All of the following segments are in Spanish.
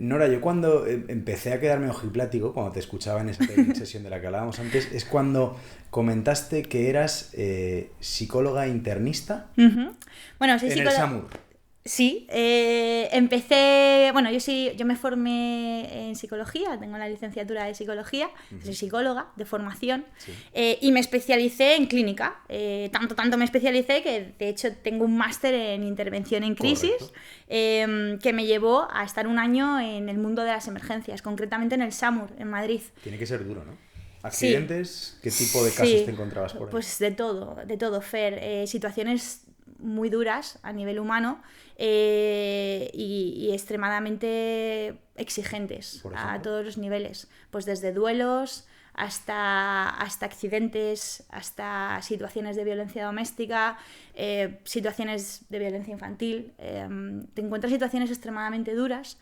Nora, yo cuando empecé a quedarme ojiplático, cuando te escuchaba en esa sesión de la que hablábamos antes, es cuando comentaste que eras psicóloga internista. Uh-huh. Bueno, soy en el psicóloga. SAMUR. Sí, empecé, bueno, yo me formé en psicología, tengo la licenciatura de psicología, soy psicóloga de formación, Sí. y me especialicé en clínica. Tanto me especialicé que de hecho tengo un máster en intervención en crisis, que me llevó a estar un año en el mundo de las emergencias, concretamente en el SAMUR, en Madrid. Tiene que ser duro, ¿no? Sí. ¿Accidentes? ¿Qué tipo de casos te encontrabas por ahí? Pues de todo, Fer. Situaciones muy duras a nivel humano y extremadamente exigentes a todos los niveles. Pues desde duelos hasta accidentes, hasta situaciones de violencia doméstica, situaciones de violencia infantil. Te encuentras situaciones extremadamente duras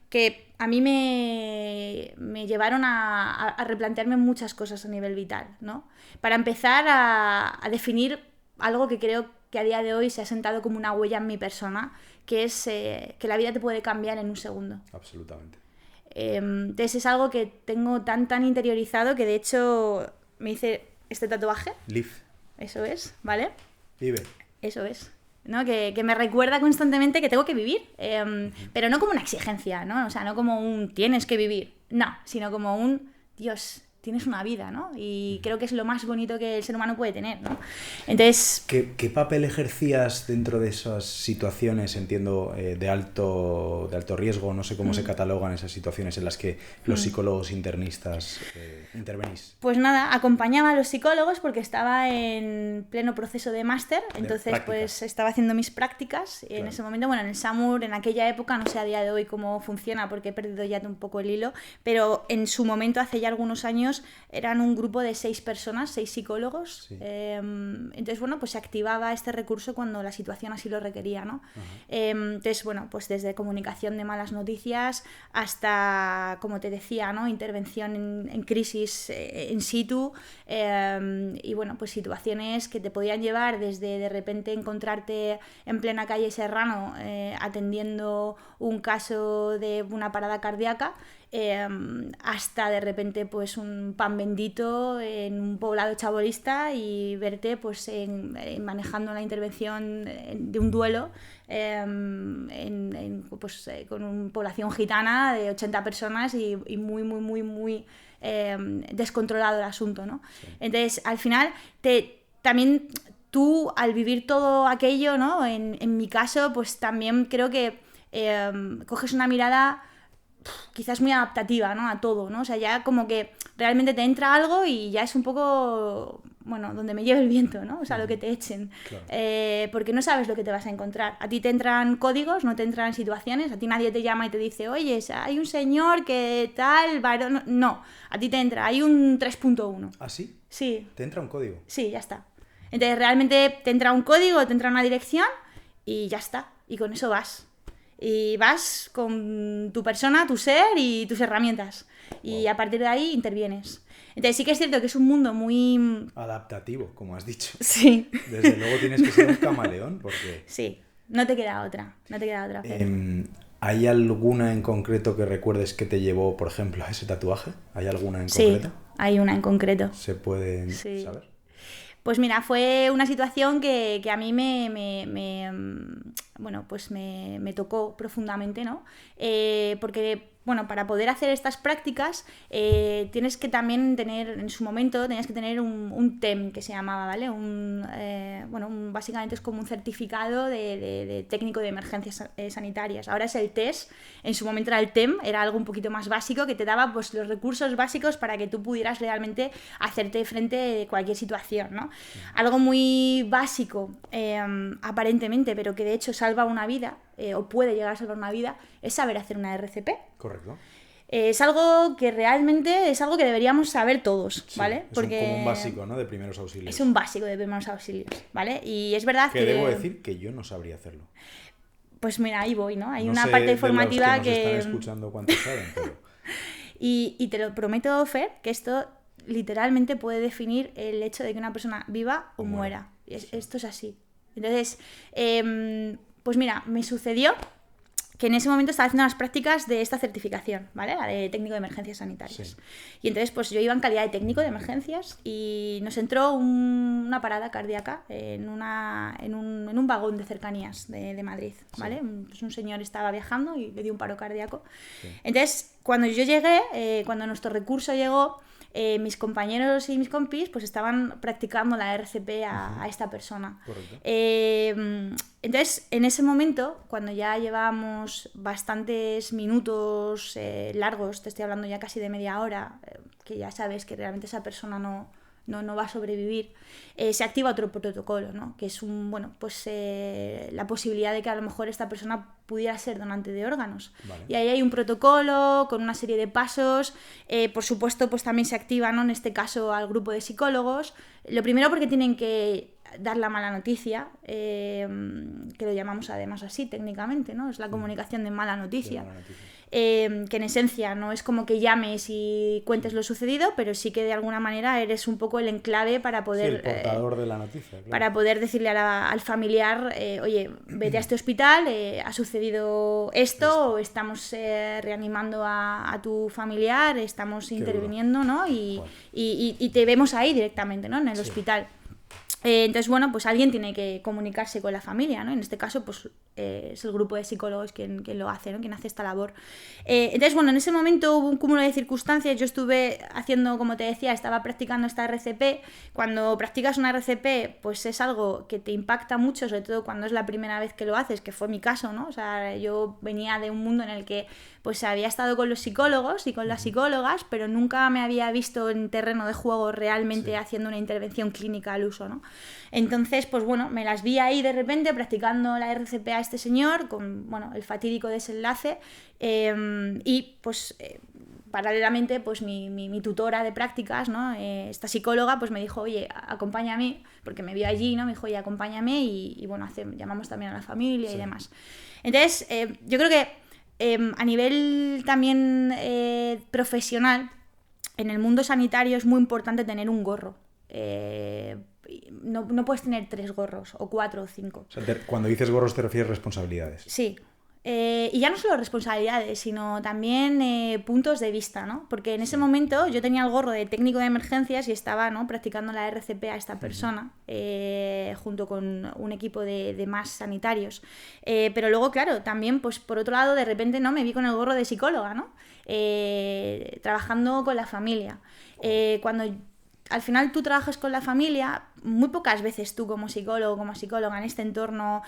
que a mí me llevaron a replantearme muchas cosas a nivel vital, ¿no? Para empezar a definir algo que creo que a día de hoy se ha sentado como una huella en mi persona, que es que la vida te puede cambiar en un segundo. Absolutamente. Entonces es algo que tengo tan interiorizado que de hecho me hice este tatuaje. Live. Eso es, ¿vale? Vive. Eso es. ¿No? Que me recuerda constantemente que tengo que vivir, pero no como una exigencia, ¿no? O sea, no como un tienes que vivir, no, sino como un Dios, tienes una vida, ¿no? Y creo que es lo más bonito que el ser humano puede tener, ¿no? Entonces... ¿Qué papel ejercías dentro de esas situaciones, entiendo, de alto riesgo? No sé cómo se catalogan esas situaciones en las que los psicólogos internistas intervenís. Pues nada, acompañaba a los psicólogos porque estaba en pleno proceso de máster, entonces pues estaba haciendo mis prácticas en ese momento, bueno, en el SAMUR, en aquella época, no sé a día de hoy cómo funciona porque he perdido ya un poco el hilo, pero en su momento, hace ya algunos años, eran un grupo de 6 personas, 6 psicólogos, sí. Entonces bueno, pues se activaba este recurso cuando la situación así lo requería, ¿no? Entonces bueno, pues desde comunicación de malas noticias hasta, como te decía, ¿no? Intervención en crisis in situ, y bueno, pues situaciones que te podían llevar desde de repente encontrarte en plena calle Serrano atendiendo un caso de una parada cardíaca, hasta de repente pues un pan bendito en un poblado chabolista y verte pues manejando la intervención de un duelo con una población gitana de 80 personas y muy descontrolado el asunto, ¿no? Sí. Entonces al final también tú al vivir todo aquello, ¿no? En mi caso pues también creo que coges una mirada quizás muy adaptativa, ¿no? A todo, ¿no? O sea, ya como que realmente te entra algo y ya es un poco, bueno, donde me lleve el viento, ¿no? O sea, lo que te echen. Claro. Porque no sabes lo que te vas a encontrar. A ti te entran códigos, no te entran situaciones, a ti nadie te llama y te dice, oye, hay un señor que tal, varón... No, a ti te entra, hay un 3.1. ¿Ah, sí? Sí. ¿Te entra un código? Sí, ya está. Entonces realmente te entra un código, te entra una dirección y ya está. Y con eso vas. Y vas con tu persona, tu ser y tus herramientas. Y a partir de ahí intervienes. Entonces sí que es cierto que es un mundo muy... adaptativo, como has dicho. Sí. Desde luego tienes que ser un camaleón porque... Sí, no te queda otra. ¿Hay alguna en concreto que recuerdes que te llevó, por ejemplo, a ese tatuaje? ¿Hay alguna en concreto? Sí, hay una en concreto. ¿Se puede saber? Pues mira, fue una situación que a mí me tocó profundamente, ¿no? Porque, bueno, para poder hacer estas prácticas tienes que también tener, en su momento, tenías que tener un TEM que se llamaba, ¿vale? Básicamente es como un certificado de técnico de emergencias sanitarias. Ahora es el TES, en su momento era el TEM, era algo un poquito más básico que te daba pues los recursos básicos para que tú pudieras realmente hacerte frente a cualquier situación, ¿no? Algo muy básico, aparentemente, pero que de hecho salva una vida, o puede llegar a salvar una vida, es saber hacer una RCP. Correcto. Es algo que realmente es algo que deberíamos saber todos, ¿vale? Sí, es como un básico, ¿no? De primeros auxilios. Es un básico de primeros auxilios, ¿vale? Y es verdad que... debo decir que yo no sabría hacerlo. Pues mira, ahí voy, ¿no? Hay no una sé parte formativa de los que nos están escuchando cuántos saben, pero... y te lo prometo, Fer, que esto literalmente puede definir el hecho de que una persona viva o muera. Esto es así. Entonces, pues mira, me sucedió que en ese momento estaba haciendo las prácticas de esta certificación, ¿vale? La de técnico de emergencias sanitarias. Sí. Y entonces pues yo iba en calidad de técnico de emergencias y nos entró una parada cardíaca en un vagón de cercanías de Madrid, ¿vale? Sí. Pues un señor estaba viajando y le dio un paro cardíaco. Sí. Entonces, cuando yo llegué, cuando nuestro recurso llegó, mis compañeros y mis compis pues estaban practicando la RCP a esta persona. Entonces, en ese momento, cuando ya llevábamos bastantes minutos largos, te estoy hablando ya casi de media hora, que ya sabes que realmente esa persona no va a sobrevivir, se activa otro protocolo, ¿no? Que es la posibilidad de que a lo mejor esta persona pudiera ser donante de órganos. Vale. Y ahí hay un protocolo con una serie de pasos. Por supuesto, pues también se activa, ¿no? En este caso al grupo de psicólogos. Lo primero porque tienen que dar la mala noticia, que lo llamamos además así técnicamente, ¿no? Es la comunicación de mala noticia. Que en esencia no es como que llames y cuentes lo sucedido, pero sí que de alguna manera eres un poco el enclave para poder... Sí, el portador de la noticia. Claro. Para poder decirle al familiar, oye, vete a este hospital, ha sucedido esto, o estamos reanimando a tu familiar, estamos interviniendo, ¿no? Y te vemos ahí directamente, ¿no? En el hospital. Entonces, bueno, pues alguien tiene que comunicarse con la familia, ¿no? En este caso, pues es el grupo de psicólogos quien lo hace, ¿no? Quien hace esta labor. Entonces, bueno, en ese momento hubo un cúmulo de circunstancias. Yo estuve haciendo, como te decía, estaba practicando esta RCP. Cuando practicas una RCP, pues es algo que te impacta mucho, sobre todo cuando es la primera vez que lo haces, que fue mi caso, ¿no? O sea, yo venía de un mundo en el que pues había estado con los psicólogos y con las psicólogas, pero nunca me había visto en terreno de juego realmente haciendo una intervención clínica al uso, ¿no? Entonces, pues bueno, me las vi ahí de repente practicando la RCP a este señor con, bueno, el fatídico desenlace y pues paralelamente pues mi tutora de prácticas, ¿no? Esta psicóloga pues me dijo, oye, acompáñame, porque me vio allí, ¿no? Me dijo, oye, acompáñame y bueno, llamamos también a la familia y demás. Entonces, yo creo que a nivel también profesional, en el mundo sanitario es muy importante tener un gorro. No puedes tener 3 gorros, o 4 o 5. O sea, cuando dices gorros te refieres a responsabilidades. Sí. Y ya no solo responsabilidades, sino también puntos de vista, ¿no? Porque en ese momento yo tenía el gorro de técnico de emergencias y estaba, ¿no?, practicando la RCP a esta persona, junto con un equipo de más sanitarios. Pero luego, claro, también, pues por otro lado, de repente, ¿no?, me vi con el gorro de psicóloga, ¿no? Trabajando con la familia. Cuando al final tú trabajas con la familia, muy pocas veces tú como psicólogo, como psicóloga en este entorno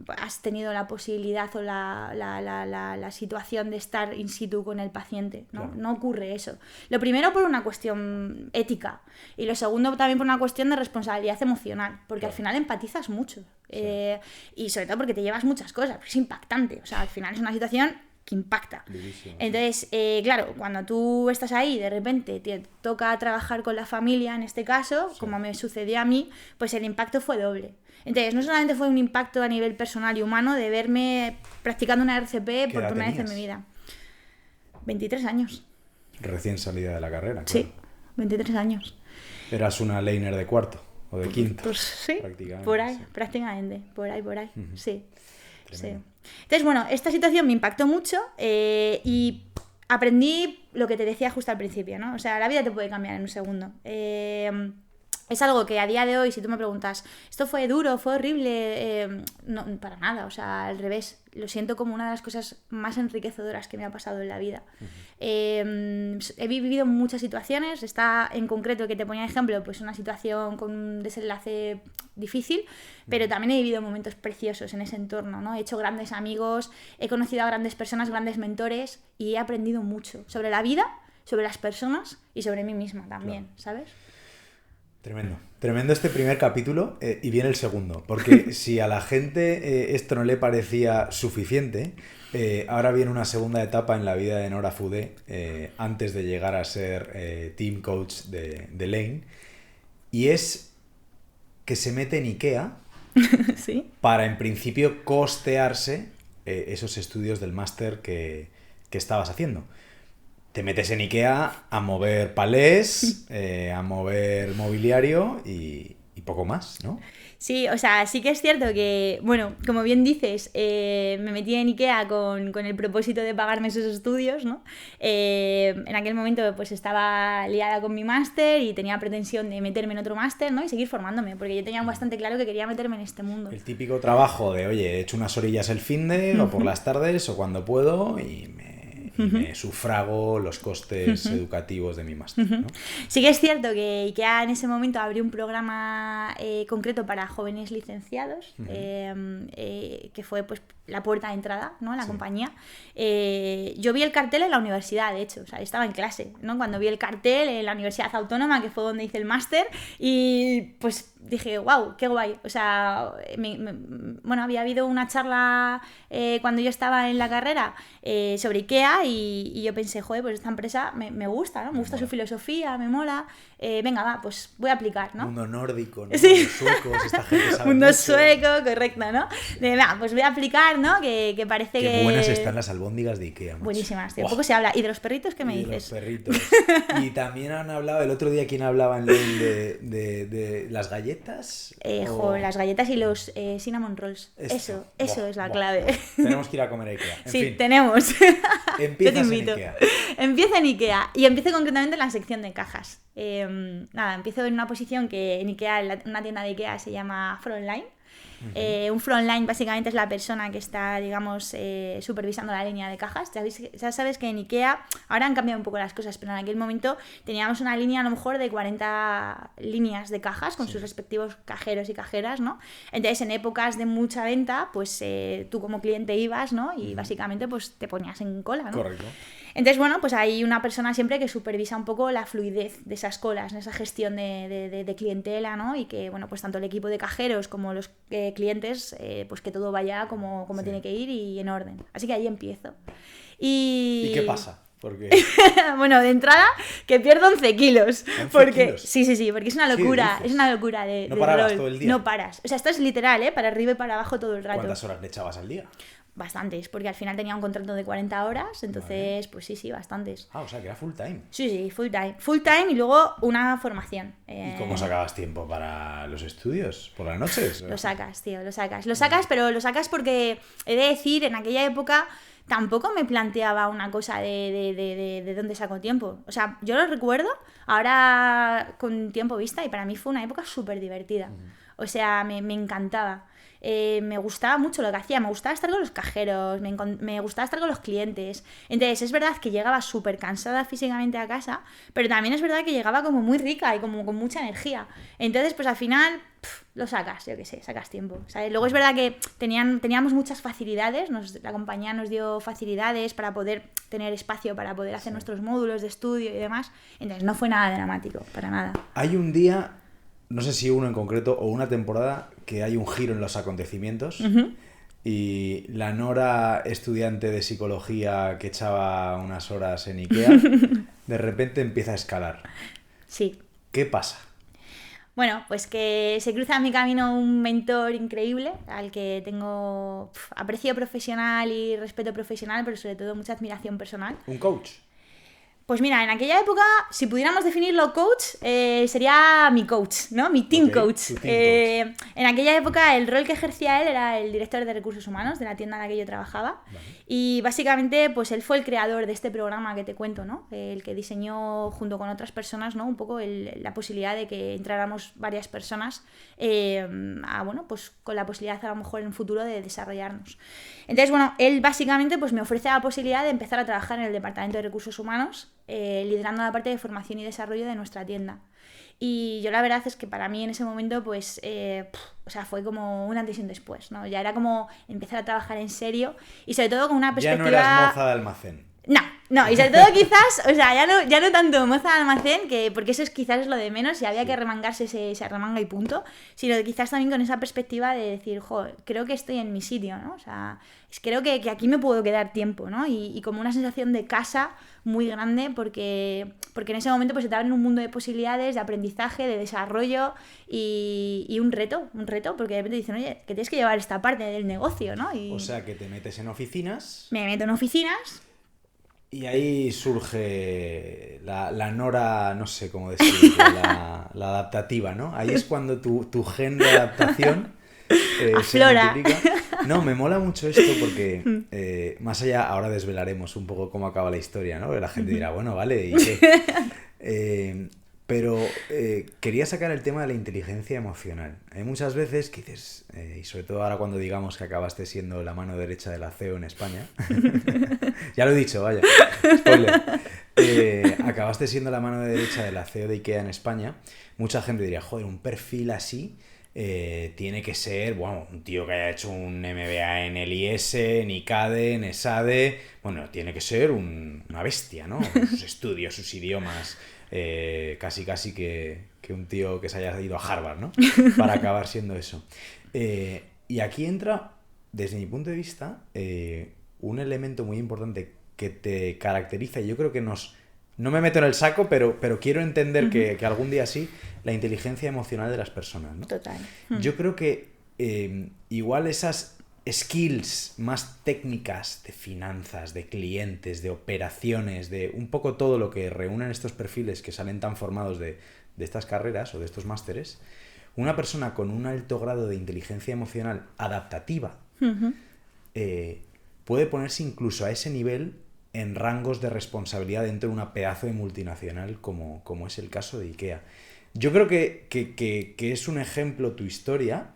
has tenido la posibilidad o la situación de estar in situ con el paciente, ¿no? Claro. No ocurre eso. Lo primero por una cuestión ética y lo segundo también por una cuestión de responsabilidad emocional, porque al final empatizas mucho y sobre todo porque te llevas muchas cosas, es impactante, o sea, al final es una situación que impacta. Durísimo. Entonces, claro, cuando tú estás ahí, de repente te toca trabajar con la familia, en este caso, como me sucedió a mí, pues el impacto fue doble. Entonces, no solamente fue un impacto a nivel personal y humano de verme practicando una RCP por primera vez en mi vida. 23 años. Recién salida de la carrera. Sí, claro. 23 años. ¿Eras una laner de cuarto o de quinto? Pues sí, por ahí, prácticamente, por ahí, sí. Sí. Entonces, bueno, esta situación me impactó mucho y aprendí lo que te decía justo al principio, ¿no? O sea, la vida te puede cambiar en un segundo. Es algo que a día de hoy, si tú me preguntas, ¿esto fue duro, fue horrible? No, para nada, o sea, al revés. Lo siento como una de las cosas más enriquecedoras que me ha pasado en la vida. He vivido muchas situaciones, está en concreto que te ponía ejemplo, pues una situación con un desenlace difícil, pero también he vivido momentos preciosos en ese entorno, ¿no? He hecho grandes amigos, he conocido a grandes personas, grandes mentores y he aprendido mucho sobre la vida, sobre las personas y sobre mí misma también, claro. ¿Sabes? Tremendo este primer capítulo y viene el segundo, porque si a la gente esto no le parecía suficiente, ahora viene una segunda etapa en la vida de Nora Fudé, antes de llegar a ser team coach de Lane, y es que se mete en IKEA ¿Sí? para en principio costearse esos estudios del máster que estabas haciendo. Te metes en IKEA a mover palés, a mover mobiliario y y poco más, ¿no? Sí, o sea, sí que es cierto que, bueno, como bien dices, me metí en IKEA con el propósito de pagarme esos estudios, ¿no? En aquel momento pues estaba liada con mi máster y tenía pretensión de meterme en otro máster, ¿no? Y seguir formándome, porque yo tenía bastante claro que quería meterme en este mundo. El típico trabajo de, oye, he hecho unas orillas el finde o por las tardes o cuando puedo y me sufrago los costes educativos de mi máster, ¿no? Sí que es cierto que IKEA en ese momento abrió un programa concreto para jóvenes licenciados, que fue pues la puerta de entrada, ¿no? La compañía. Yo vi el cartel en la universidad, de hecho, o sea, estaba en clase, ¿no? Cuando vi el cartel en la Universidad Autónoma, que fue donde hice el máster, y pues dije, wow, qué guay. O sea, bueno, había habido una charla cuando yo estaba en la carrera sobre IKEA y yo pensé, joder, pues esta empresa me gusta, ¿no? Me gusta su filosofía, me mola. Venga, va, pues voy a aplicar, ¿no? Mundo nórdico, ¿no? Sí. Los suecos, esta gente sabe Mundo mucho. sueco, correcto, ¿no? Va, pues voy a aplicar, ¿no? Que parece que... Qué buenas están las albóndigas de IKEA, macho. Buenísimas, tío. Poco se habla. ¿Y de los perritos qué me dices? De los perritos. Y también han hablado, el otro día, ¿quién hablaba en LOL de las galletas? Las galletas y los cinnamon rolls. Eso es la clave. Tenemos que ir a comer a IKEA. En sí, fin. tenemos. Empiezas Yo te invito. en IKEA. Empiezo en IKEA y empiezo concretamente en la sección de cajas. Empiezo en una posición que en IKEA, una tienda de IKEA se llama Frontline. Un frontline básicamente es la persona que está, digamos, supervisando la línea de cajas. Ya sabes que en IKEA ahora han cambiado un poco las cosas, pero en aquel momento teníamos una línea a lo mejor de 40 líneas de cajas con sus respectivos cajeros y cajeras, ¿no? Entonces en épocas de mucha venta, pues tú como cliente ibas, ¿no? Y básicamente pues te ponías en cola, ¿no? Correcto. Entonces, bueno, pues hay una persona siempre que supervisa un poco la fluidez de esas colas, en esa gestión de clientela, ¿no? Y que, bueno, pues tanto el equipo de cajeros como los clientes, pues que todo vaya como tiene que ir y en orden. Así que ahí empiezo. ¿Y qué pasa? Porque... bueno, de entrada, que pierdo 11 kilos. 11 porque kilos. Sí, porque es una locura. Es una locura de ¿No parabas rol. todo el día? No paras. O sea, esto es literal, ¿eh? Para arriba y para abajo todo el rato. ¿Cuántas horas le echabas al día? Bastantes, porque al final tenía un contrato de 40 horas, entonces, pues sí, bastantes. Ah, o sea, que era full time. Sí, full time. Full time y luego una formación. ¿Y cómo sacabas tiempo para los estudios? ¿Por las noches? Lo sacas, tío, lo sacas. Lo sacas, pero lo sacas porque, he de decir, en aquella época tampoco me planteaba una cosa de dónde saco tiempo. O sea, yo lo recuerdo ahora con tiempo vista y para mí fue una época súper divertida. O sea, me encantaba. Me gustaba mucho lo que hacía, me gustaba estar con los cajeros, me gustaba estar con los clientes. Entonces es verdad que llegaba súper cansada físicamente a casa, pero también es verdad que llegaba como muy rica y como con mucha energía. Entonces pues al final lo sacas, yo qué sé, sacas tiempo, ¿sabes? Luego es verdad que teníamos muchas facilidades, la compañía nos dio facilidades para poder tener espacio, para poder hacer nuestros módulos de estudio y demás. Entonces no fue nada dramático, para nada. Hay un día, no sé si uno en concreto o una temporada, que hay un giro en los acontecimientos y la Nora, estudiante de psicología que echaba unas horas en IKEA, de repente empieza a escalar. Sí. ¿Qué pasa? Bueno, pues que se cruza en mi camino un mentor increíble al que tengo aprecio profesional y respeto profesional, pero sobre todo mucha admiración personal. ¿Un coach? Pues mira, en aquella época, si pudiéramos definirlo coach, sería mi coach, ¿no? Mi team coach. En aquella época el rol que ejercía él era el director de recursos humanos de la tienda en la que yo trabajaba. Vale. Y básicamente, pues él fue el creador de este programa que te cuento, ¿no? El que diseñó junto con otras personas, ¿no? Un poco la posibilidad de que entráramos varias personas, bueno, pues con la posibilidad a lo mejor en un futuro de desarrollarnos. Entonces, bueno, él básicamente pues me ofrece la posibilidad de empezar a trabajar en el departamento de recursos humanos, liderando la parte de formación y desarrollo de nuestra tienda. Y yo la verdad es que para mí en ese momento pues o sea, fue como un antes y un después, ¿no? Ya era como empezar a trabajar en serio y sobre todo con una perspectiva... Ya no eras moza de almacén. No, y sobre todo quizás, o sea, ya no tanto moza de almacén, porque eso quizás es lo de menos, y había que remangarse, se remanga y punto, sino quizás también con esa perspectiva de decir, joder, creo que estoy en mi sitio, ¿no? O sea, creo que aquí me puedo quedar tiempo, ¿no? Y como una sensación de casa muy grande, porque en ese momento pues se te abre un mundo de posibilidades, de aprendizaje, de desarrollo y un reto, porque de repente dicen, oye, que tienes que llevar esta parte del negocio, ¿no? O sea, que te metes en oficinas. Me meto en oficinas. Y ahí surge la Nora, no sé cómo decirlo, la adaptativa, ¿no? Ahí es cuando tu gen de adaptación se multiplica. No, me mola mucho esto porque más allá, ahora desvelaremos un poco cómo acaba la historia, ¿no? La gente dirá, bueno, vale, ¿y qué? Pero quería sacar el tema de la inteligencia emocional. Hay muchas veces que dices, y sobre todo ahora cuando digamos que acabaste siendo la mano derecha de la CEO en España, ya lo he dicho, vaya, spoiler, acabaste siendo la mano derecha de la CEO de IKEA en España, mucha gente diría, joder, un perfil así tiene que ser, bueno, un tío que haya hecho un MBA en el IS, en ICADE, en ESADE, bueno, tiene que ser una bestia, ¿no? Sus estudios, sus idiomas... casi que un tío que se haya ido a Harvard, ¿no? Para acabar siendo eso. Y aquí entra, desde mi punto de vista, un elemento muy importante que te caracteriza, y yo creo que no me meto en el saco, pero quiero entender que algún día sí, la inteligencia emocional de las personas, ¿no? Total. Yo creo que igual esas skills más técnicas de finanzas, de clientes, de operaciones, de un poco todo lo que reúnen estos perfiles que salen tan formados de estas carreras o de estos másteres, una persona con un alto grado de inteligencia emocional adaptativa puede ponerse incluso a ese nivel en rangos de responsabilidad dentro de una pedazo de multinacional como es el caso de IKEA. Yo creo que es un ejemplo tu historia.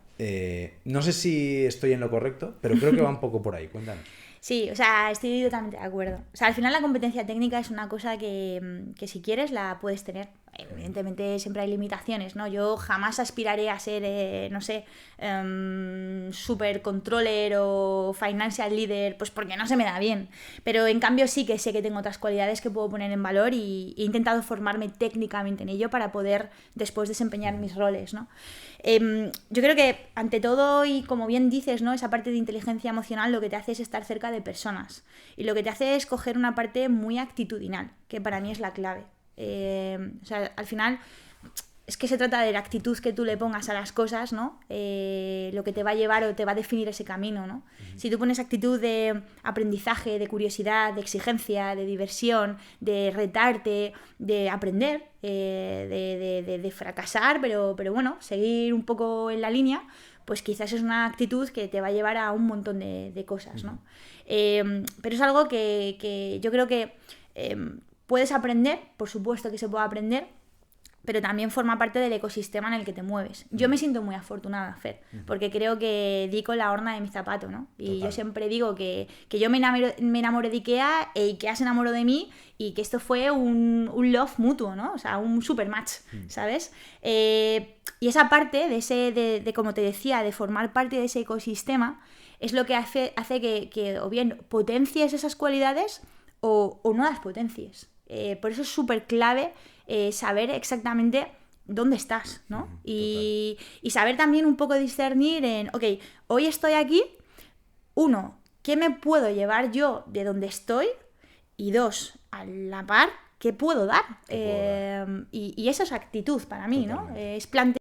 No sé si estoy en lo correcto, pero creo que va un poco por ahí. Cuéntanos. Sí, o sea, estoy totalmente de acuerdo. O sea, al final la competencia técnica es una cosa que si quieres la puedes tener. Evidentemente siempre hay limitaciones, ¿no? Yo jamás aspiraré a ser, no sé, super controller o financial leader, pues porque no se me da bien. Pero en cambio sí que sé que tengo otras cualidades que puedo poner en valor y he intentado formarme técnicamente en ello para poder después desempeñar mis roles, ¿no? Yo creo que ante todo, y como bien dices, ¿no? Esa parte de inteligencia emocional lo que te hace es estar cerca de personas y lo que te hace es coger una parte muy actitudinal, que para mí es la clave. O sea, al final es que se trata de la actitud que tú le pongas a las cosas, ¿no? Lo que te va a llevar o te va a definir ese camino, ¿no? Si tú pones actitud de aprendizaje, de curiosidad, de exigencia, de diversión, de retarte, de aprender, de fracasar, pero bueno, seguir un poco en la línea, pues quizás es una actitud que te va a llevar a un montón de cosas, ¿no? Pero es algo que yo creo que puedes aprender, por supuesto que se puede aprender, pero también forma parte del ecosistema en el que te mueves. Yo me siento muy afortunada, Fer, porque creo que di con la horma de mi zapato, ¿no? Y total. Yo siempre digo que yo me enamoré de IKEA e IKEA se enamoró de mí y que esto fue un love mutuo, ¿no? O sea, un super match, ¿sabes? Y esa parte de como te decía, de formar parte de ese ecosistema, es lo que hace que o bien potencies esas cualidades o no las potencies. Por eso es súper clave saber exactamente dónde estás, ¿no? Y saber también un poco discernir en, ok, hoy estoy aquí, 1, ¿qué me puedo llevar yo de donde estoy? Y 2, a la par, ¿qué puedo dar? Y eso es actitud para mí, totalmente. ¿No? Es plantear.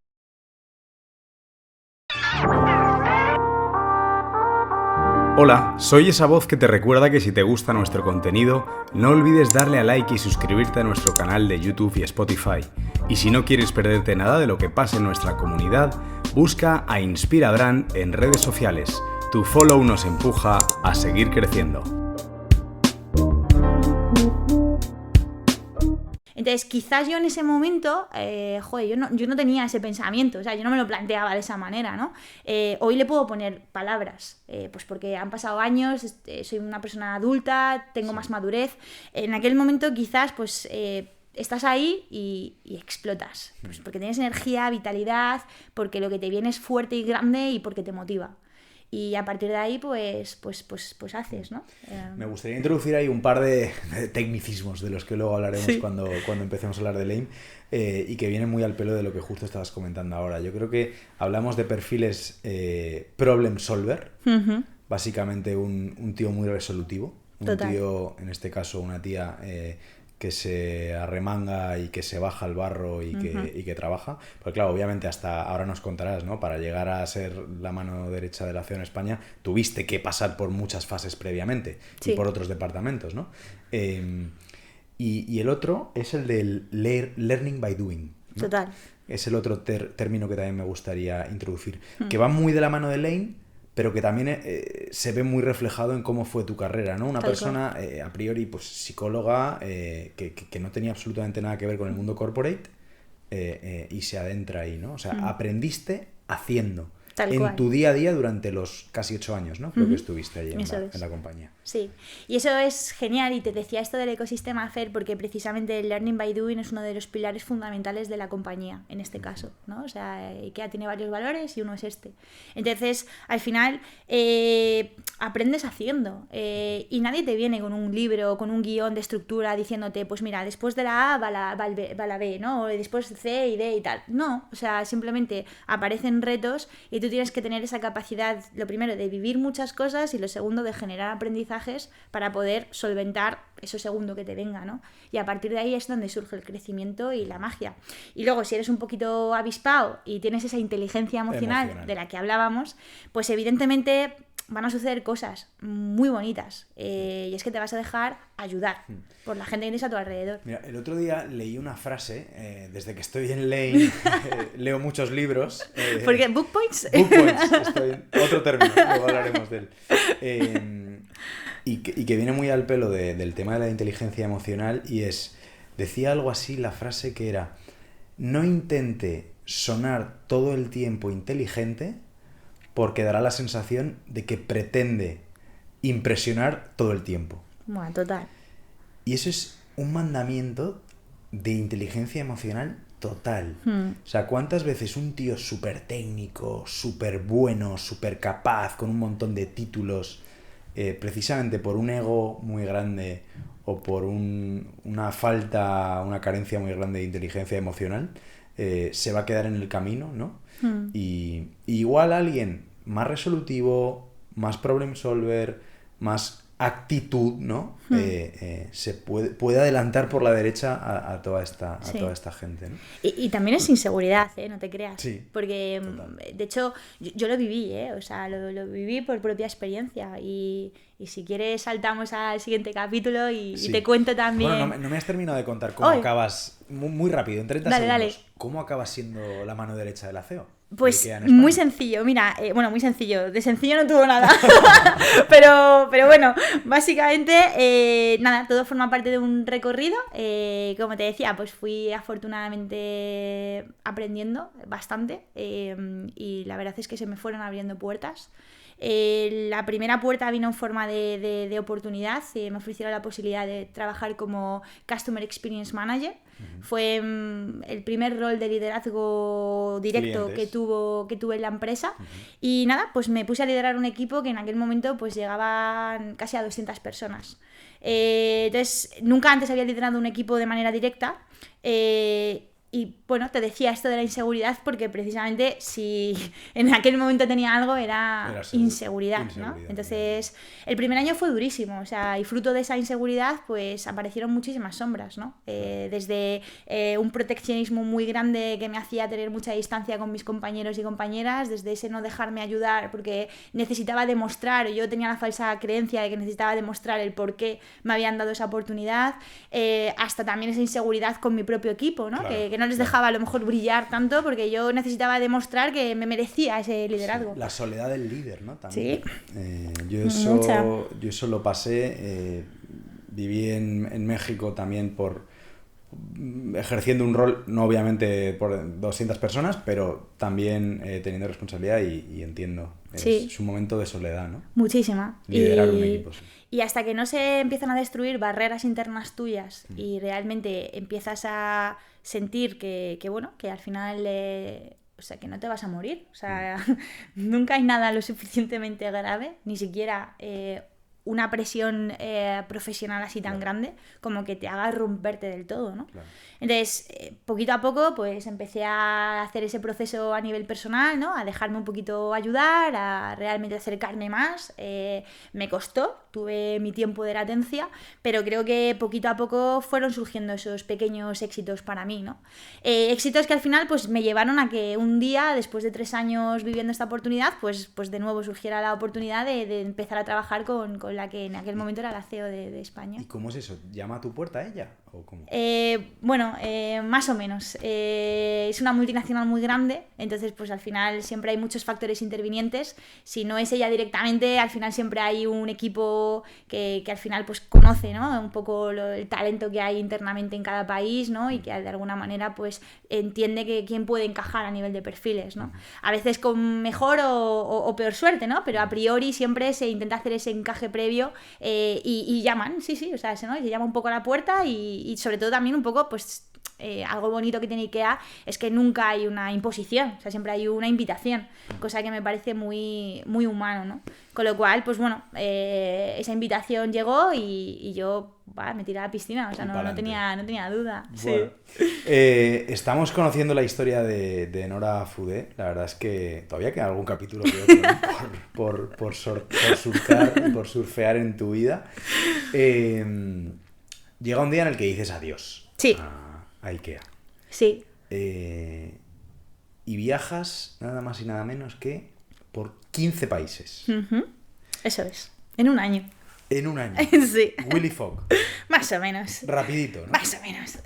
Hola, soy esa voz que te recuerda que si te gusta nuestro contenido, no olvides darle a like y suscribirte a nuestro canal de YouTube y Spotify. Y si no quieres perderte nada de lo que pasa en nuestra comunidad, busca a Inspira Brand en redes sociales. Tu follow nos empuja a seguir creciendo. Entonces, quizás yo en ese momento, yo no tenía ese pensamiento, o sea, yo no me lo planteaba de esa manera, ¿no? Hoy le puedo poner palabras, pues porque han pasado años, soy una persona adulta, tengo más madurez. En aquel momento quizás, pues, estás ahí y explotas, pues porque tienes energía, vitalidad, porque lo que te viene es fuerte y grande y porque te motiva. Y a partir de ahí, pues haces, ¿no? Me gustaría introducir ahí un par de tecnicismos de los que luego hablaremos cuando empecemos a hablar de Lame y que vienen muy al pelo de lo que justo estabas comentando ahora. Yo creo que hablamos de perfiles problem solver, básicamente un tío muy resolutivo, un tío, en este caso una tía, que se arremanga y que se baja al barro y que trabaja. Porque claro, obviamente hasta ahora nos contarás, ¿no? Para llegar a ser la mano derecha de la CEO en España, tuviste que pasar por muchas fases previamente y por otros departamentos, ¿no? Y el otro es el del learning by doing, ¿no? Total. Es el otro término que también me gustaría introducir, que va muy de la mano de Lane, pero que también se ve muy reflejado en cómo fue tu carrera, ¿no? Una persona, a priori, pues psicóloga, que no tenía absolutamente nada que ver con el mundo corporate, y se adentra ahí, ¿no? O sea, aprendiste haciendo. En tu día a día durante los casi 8 años, ¿no? Creo que estuviste ahí en la compañía. Sí, y eso es genial, y te decía esto del ecosistema FAIR porque precisamente el Learning by Doing es uno de los pilares fundamentales de la compañía, en este caso, ¿no? O sea, IKEA tiene varios valores y uno es este. Entonces, al final, aprendes haciendo, y nadie te viene con un libro, con un guión de estructura diciéndote, pues mira, después de la A va la B, ¿no? O después C y D y tal. No, o sea, simplemente aparecen retos y tú tienes que tener esa capacidad, lo primero, de vivir muchas cosas y lo segundo, de generar aprendizajes para poder solventar eso segundo que te venga, ¿no? Y a partir de ahí es donde surge el crecimiento y la magia. Y luego, si eres un poquito avispado y tienes esa inteligencia emocional de la que hablábamos, pues evidentemente van a suceder cosas muy bonitas, y es que te vas a dejar ayudar por la gente que tienes a tu alrededor. Mira, el otro día leí una frase, desde que estoy en Lane leo muchos libros. ¿Porque book points? Book points, otro término, luego hablaremos de él. Y que viene muy al pelo del tema de la inteligencia emocional, y decía algo así, la frase que era: no intente sonar todo el tiempo inteligente porque dará la sensación de que pretende impresionar todo el tiempo. Bueno, total. Y eso es un mandamiento de inteligencia emocional total. O sea, ¿cuántas veces un tío súper técnico, súper bueno, súper capaz, con un montón de títulos, precisamente por un ego muy grande o por una carencia muy grande de inteligencia emocional, se va a quedar en el camino, ¿no? Y igual alguien más resolutivo, más problem solver, más actitud, ¿no? Se puede adelantar por la derecha a toda esta gente, ¿no? Y también es inseguridad, no te creas. Sí, porque, total. De hecho, yo lo viví, o sea, lo viví por propia experiencia. Y si quieres saltamos al siguiente capítulo y te cuento también... Bueno, no me has terminado de contar cómo acabas, muy rápido, en 30 segundos. Dale. ¿Cómo acabas siendo la mano derecha de la CEO? Pues muy sencillo, mira, muy sencillo, de sencillo no tuvo nada, pero bueno, básicamente, nada, todo forma parte de un recorrido, como te decía, pues fui afortunadamente aprendiendo bastante, y la verdad es que se me fueron abriendo puertas. La primera puerta vino en forma de oportunidad, me ofrecieron la posibilidad de trabajar como Customer Experience Manager. Fue el primer rol de liderazgo directo que tuve en la empresa. Y nada, pues me puse a liderar un equipo que en aquel momento pues llegaban casi a 200 personas. Entonces, nunca antes había liderado un equipo de manera directa. Y bueno, te decía esto de la inseguridad porque precisamente si en aquel momento tenía algo era inseguridad, ¿no? Entonces, el primer año fue durísimo, o sea, y fruto de esa inseguridad pues aparecieron muchísimas sombras, ¿no? Desde un proteccionismo muy grande que me hacía tener mucha distancia con mis compañeros y compañeras, desde ese no dejarme ayudar porque necesitaba demostrar, yo tenía la falsa creencia de que necesitaba demostrar el por qué me habían dado esa oportunidad, hasta también esa inseguridad con mi propio equipo, ¿no? Claro. Que no les dejaba a lo mejor brillar tanto porque yo necesitaba demostrar que me merecía ese liderazgo. Sí, la soledad del líder, ¿no? Sí. También. Yo eso lo pasé, viví en México también ejerciendo un rol, no obviamente por 200 personas, pero también teniendo responsabilidad y entiendo. Es un momento de soledad, ¿no? Muchísima. Liderar un equipo, sí. Y hasta que no se empiezan a destruir barreras internas tuyas y realmente empiezas a sentir que al final, o sea, que no te vas a morir. O sea, nunca hay nada lo suficientemente grave, ni siquiera una presión profesional así tan grande como que te haga romperte del todo, ¿no? Claro. Entonces, poquito a poco, pues empecé a hacer ese proceso a nivel personal, ¿no? A dejarme un poquito ayudar, a realmente acercarme más. Me costó, tuve mi tiempo de latencia, pero creo que poquito a poco fueron surgiendo esos pequeños éxitos para mí, ¿no? Éxitos que al final pues me llevaron a que un día, después de 3 años viviendo esta oportunidad, pues de nuevo surgiera la oportunidad de empezar a trabajar con la que en aquel momento era la CEO de España. ¿Y cómo es eso? ¿Llama a tu puerta ella? ¿O cómo? Bueno, más o menos. Es una multinacional muy grande, entonces pues al final siempre hay muchos factores intervinientes. Si no es ella directamente, al final siempre hay un equipo que al final pues conoce, ¿no? Un poco el talento que hay internamente en cada país, ¿no? Y que de alguna manera pues entiende que quién puede encajar a nivel de perfiles, ¿no? A veces con mejor o peor suerte, ¿no? Pero a priori siempre se intenta hacer ese encaje previo y llaman, sí, o sea, ¿no? Se llama un poco a la puerta y sobre todo también un poco pues algo bonito que tiene IKEA es que nunca hay una imposición, o sea, siempre hay una invitación, cosa que me parece muy, muy humano, ¿no? Con lo cual, pues bueno, esa invitación llegó y yo me tiré a la piscina, o sea, no tenía duda. Bueno, sí. Estamos conociendo la historia de Nora Fudé. La verdad es que todavía queda algún capítulo que otro, ¿no? por surcar, por surfear en tu vida. Llega un día en el que dices adiós. Sí. A IKEA. Sí. Y viajas nada más y nada menos que por 15 países. Uh-huh. Eso es. En un año. En un año. Sí. Willy Fogg. Más o menos. Rapidito, ¿no? Más o menos.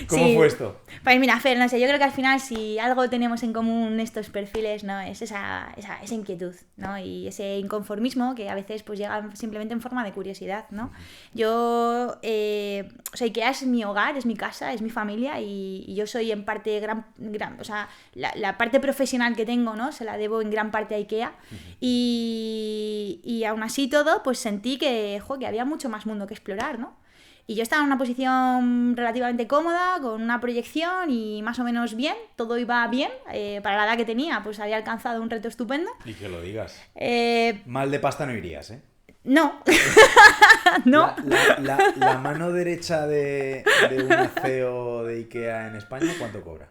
¿Cómo fue esto? Pues mira, Fer, no sé, yo creo que al final si algo tenemos en común estos perfiles, ¿no? Es esa inquietud, ¿no? Y ese inconformismo que a veces pues llega simplemente en forma de curiosidad, ¿no? Yo, o sea, IKEA es mi hogar, es mi casa, es mi familia y yo soy en parte gran o sea, la parte profesional que tengo, ¿no? Se la debo en gran parte a IKEA y aún así todo, pues sentí que había mucho más mundo que explorar, ¿no? Y yo estaba en una posición relativamente cómoda, con una proyección y más o menos bien, todo iba bien. Para la edad que tenía, pues había alcanzado un reto estupendo. Y que lo digas. Mal de pasta no irías, ¿eh? No. No. La mano derecha de un CEO de IKEA en España, ¿cuánto cobra?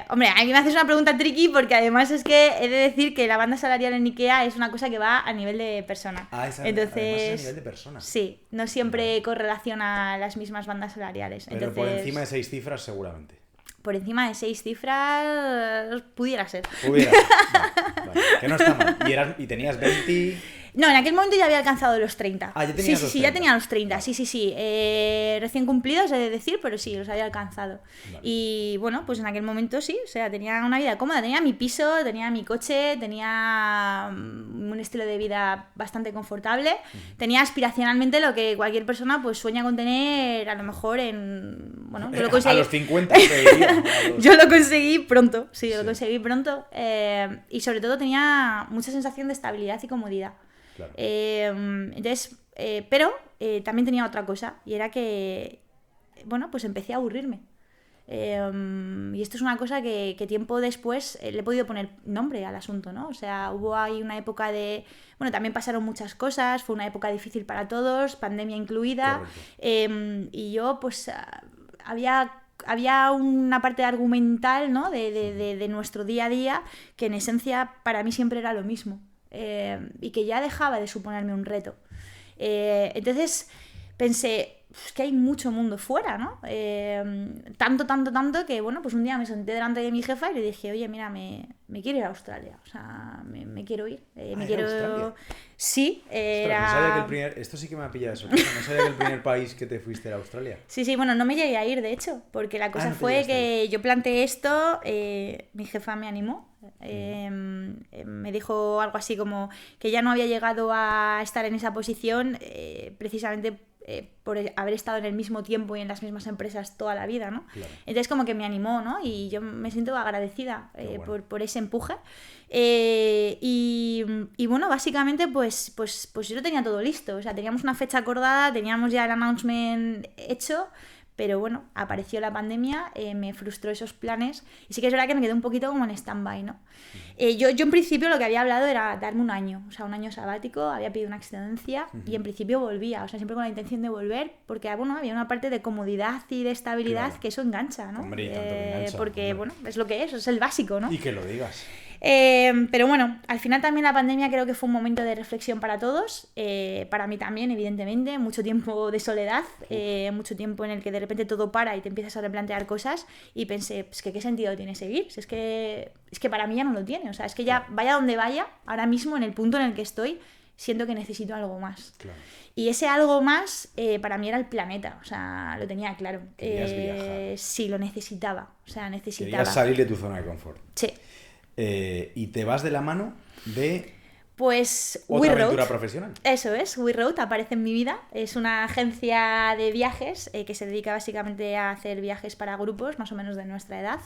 Hombre, aquí me haces una pregunta tricky porque además es que he de decir que la banda salarial en IKEA es una cosa que va a nivel de persona. Entonces, además es a nivel de persona. Sí, no siempre correlaciona las mismas bandas salariales. Pero entonces, por encima de 6 cifras seguramente. Por encima de 6 cifras pudiera ser. Vale. Que no está mal. ¿Y tenías 20? No, en aquel momento ya había alcanzado los 30. Ah, ya tenías sí, los 30. Sí, ya tenía los 30, sí. Recién cumplidos, he de decir, pero sí, los había alcanzado. Vale. Y bueno, pues en aquel momento sí, o sea, tenía una vida cómoda, tenía mi piso, tenía mi coche, tenía un estilo de vida bastante confortable, tenía aspiracionalmente lo que cualquier persona pues sueña con tener, a lo mejor en... Bueno, yo lo conseguí... A los 50 te diría, Yo lo conseguí pronto, lo conseguí pronto, y sobre todo tenía mucha sensación de estabilidad y comodidad. Claro. Entonces, pero también tenía otra cosa y era que, bueno, pues empecé a aburrirme. Y esto es una cosa que tiempo después le he podido poner nombre al asunto, ¿no? O sea, hubo ahí una época de... Bueno, también pasaron muchas cosas, fue una época difícil para todos, pandemia incluida, y yo pues había una parte argumental, ¿no? de nuestro día a día que en esencia para mí siempre era lo mismo. Y que ya dejaba de suponerme un reto. Entonces pensé que hay mucho mundo fuera, ¿no? Tanto que, bueno, pues un día me senté delante de mi jefa y le dije, oye, mira, me quiero ir a Australia, o sea, me quiero ir. Me quiero... ¿Australia? Sí, era... No sabía que esto sí que me ha pillado de sorpresa, no sabía que el primer país que te fuiste era Australia. Sí, bueno, no me llegué a ir, de hecho, porque la cosa fue que yo planteé esto, mi jefa me animó. Me dijo algo así como que ya no había llegado a estar en esa posición precisamente por haber estado en el mismo tiempo y en las mismas empresas toda la vida, ¿no? Claro. Entonces como que me animó, ¿no? Y yo me siento agradecida por ese empuje. Y bueno, básicamente pues yo lo tenía todo listo, o sea, teníamos una fecha acordada, teníamos ya el announcement hecho, pero bueno, apareció la pandemia, me frustró esos planes y sí que es verdad que me quedé un poquito como en stand-by, ¿no? Yo en principio lo que había hablado era darme un año, o sea, un año sabático, había pedido una excedencia y en principio volvía, o sea, siempre con la intención de volver, porque bueno, había una parte de comodidad y de estabilidad que eso engancha, ¿no? Hombre, y tanto que engancha, porque, bueno, es lo que es el básico, ¿no? Y que lo digas. Pero bueno, al final también la pandemia creo que fue un momento de reflexión para todos, para mí también, evidentemente, mucho tiempo de soledad, mucho tiempo en el que de repente todo para y te empiezas a replantear cosas y pensé, pues que qué sentido tiene seguir, si es que para mí ya no lo tiene, o sea, es que ya vaya donde vaya, ahora mismo en el punto en el que estoy, siento que necesito algo más. Claro. Y ese algo más para mí era el planeta, o sea, lo tenía claro. Querías viajar. Sí, lo necesitaba, o sea, necesitaba. Querías salir de tu zona de confort. Sí. Y te vas de la mano de pues otra aventura profesional. Eso es, We Road aparece en mi vida. Es una agencia de viajes que se dedica básicamente a hacer viajes para grupos más o menos de nuestra edad.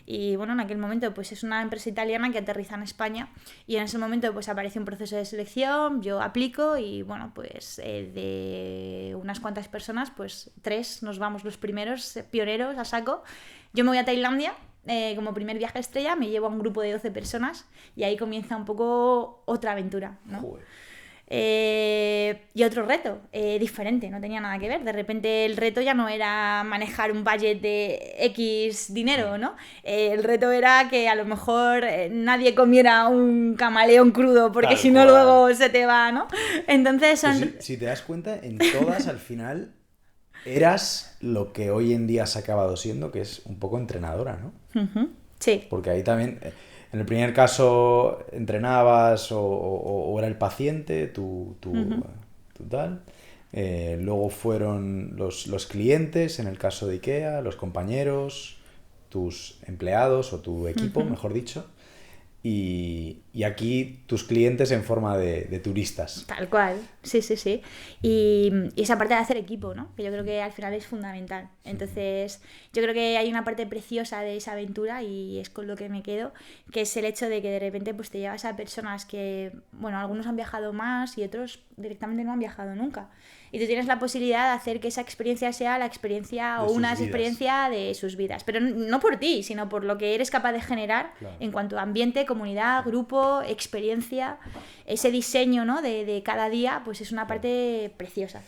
Y bueno, en aquel momento pues es una empresa italiana que aterriza en España y en ese momento pues aparece un proceso de selección, yo aplico y bueno, pues de unas cuantas personas, pues 3 nos vamos los primeros pioneros a saco. Yo me voy a Tailandia. Como primer viaje estrella, me llevo a un grupo de 12 personas y ahí comienza un poco otra aventura, ¿no? Y otro reto, diferente, no tenía nada que ver. De repente el reto ya no era manejar un budget de X dinero, ¿no? El reto era que a lo mejor nadie comiera un camaleón crudo porque si no luego se te va, ¿no? Entonces son... Pues si te das cuenta, en todas al final eras lo que hoy en día has acabado siendo, que es un poco entrenadora, ¿no? Sí. Porque ahí también, en el primer caso, entrenabas o era el paciente, tú tal. Luego fueron los clientes, en el caso de IKEA, los compañeros, tus empleados o tu equipo, mejor dicho. Y aquí tus clientes en forma de turistas. Tal cual, sí. Y esa parte de hacer equipo, ¿no? Que yo creo que al final es fundamental. Entonces, yo creo que hay una parte preciosa de esa aventura y es con lo que me quedo, que es el hecho de que de repente pues te llevas a personas que, bueno, algunos han viajado más y otros directamente no han viajado nunca. Y tú tienes la posibilidad de hacer que esa experiencia sea la experiencia o una experiencia de sus vidas. Pero no por ti, sino por lo que eres capaz de generar en cuanto a ambiente, comunidad, grupo, experiencia. Ese diseño, ¿no? de cada día, pues es una parte preciosa.